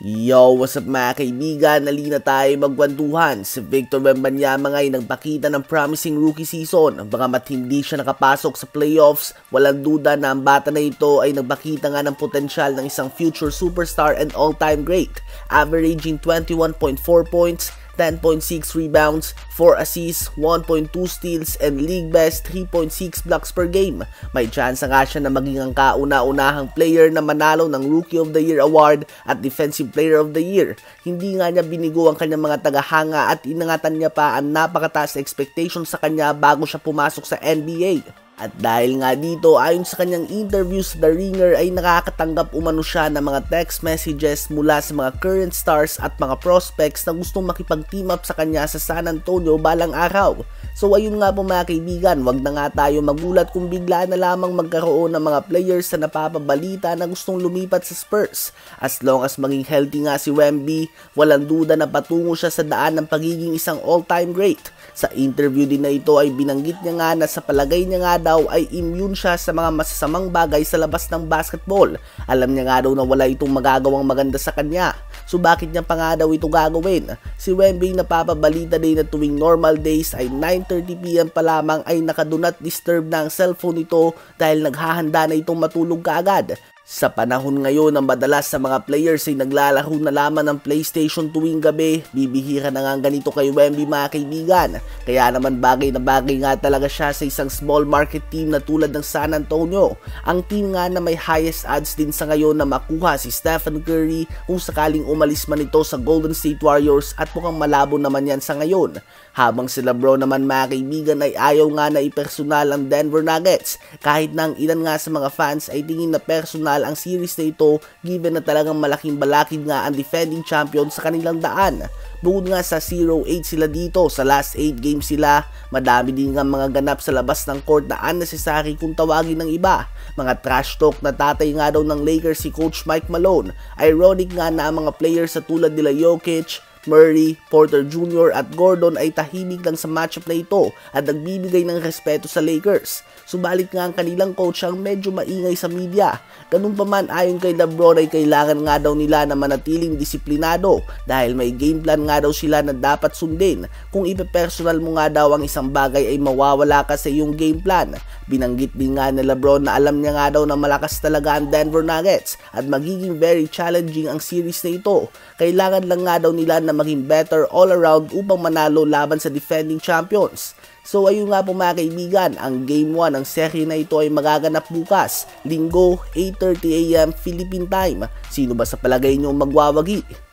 Yo, what's up mga kaibigan? Halina tayo magkwentuhan. Si Victor Wembanyama ay nagpakita ng promising rookie season. Bagamat hindi siya nakapasok sa playoffs, walang duda na ang bata na ito ay nagpakita nga ng potensyal ng isang future superstar and all-time great. Averaging 21.4 points, 10.6 rebounds, 4 assists, 1.2 steals, and league best 3.6 blocks per game. May chance nga siya na maging ang kauna-unahang player na manalo ng Rookie of the Year award at Defensive Player of the Year. Hindi nga niya binigo ang kanyang mga tagahanga at inangatan niya pa ang napakataas na expectation sa kanya bago siya pumasok sa NBA. At dahil nga dito, ayon sa kanyang interview sa The Ringer ay nakakatanggap umano siya ng mga text messages mula sa mga current stars at mga prospects na gustong makipag-team up sa kanya sa San Antonio balang araw. So ayun nga po mga kaibigan, wag na nga tayo magulat kung bigla na lamang magkaroon ng mga players na napapabalita na gustong lumipat sa Spurs. As long as maging healthy nga si Wemby, walang duda na patungo siya sa daan ng pagiging isang all-time great. Sa interview din na ito ay binanggit niya nga na sa palagay niya nga daw ay immune siya sa mga masasamang bagay sa labas ng basketball. Alam niya nga daw na wala itong magagawang maganda sa kanya. So bakit niya pa nga daw ito gagawin? Si Wemby napapabalita din na tuwing normal days ay 9:30 PM pa lamang ay naka-do not disturb na ang cellphone nito dahil naghahanda na itong matulog kaagad. Sa panahon ngayon na madalas sa mga players ay naglalaro na lamang ng PlayStation tuwing gabi, bibihira na nga ganito kay Wemby mga kaibigan. Kaya naman bagay na bagay nga talaga siya sa isang small market team na tulad ng San Antonio. Ang team nga na may highest odds din sa ngayon na makuha si Stephen Curry kung sakaling umalis man ito sa Golden State Warriors at mukhang malabo naman yan sa ngayon. Habang si LeBron naman mga kaibigan ay ayaw nga na ipersonal ang Denver Nuggets. Kahit na ang ilan nga sa mga fans ay tingin na personal ang series na ito given na talagang malaking balakid nga ang defending champion sa kanilang daan. Bukod nga sa 0-8 sila dito, sa last 8 games sila, madami din nga mga ganap sa labas ng court na unnecessary kung tawagin ng iba. Mga trash talk na tatay nga daw ng Lakers si Coach Mike Malone. Ironic nga na ang mga players sa tulad nila Jokic, Murray, Porter Jr. at Gordon ay tahimik lang sa matchup na ito at nagbibigay ng respeto sa Lakers. Subalit nga ang kanilang coach ang medyo maingay sa media. Ganun pa man ayon kay LeBron ay kailangan nga daw nila na manatiling disiplinado dahil may game plan nga daw sila na dapat sundin. Kung ipepersonal mo nga daw ang isang bagay ay mawawala ka sa iyong game plan. Binanggit din nga ni LeBron na alam niya nga daw na malakas talaga ang Denver Nuggets at magiging very challenging ang series na ito. Kailangan lang nga daw nila na maging better all around upang manalo laban sa defending champions. So ayun nga po mga kaibigan, ang Game 1 ng serye na ito ay magaganap bukas, Linggo, 8:30 AM Philippine Time. Sino ba sa palagay nyo magwawagi?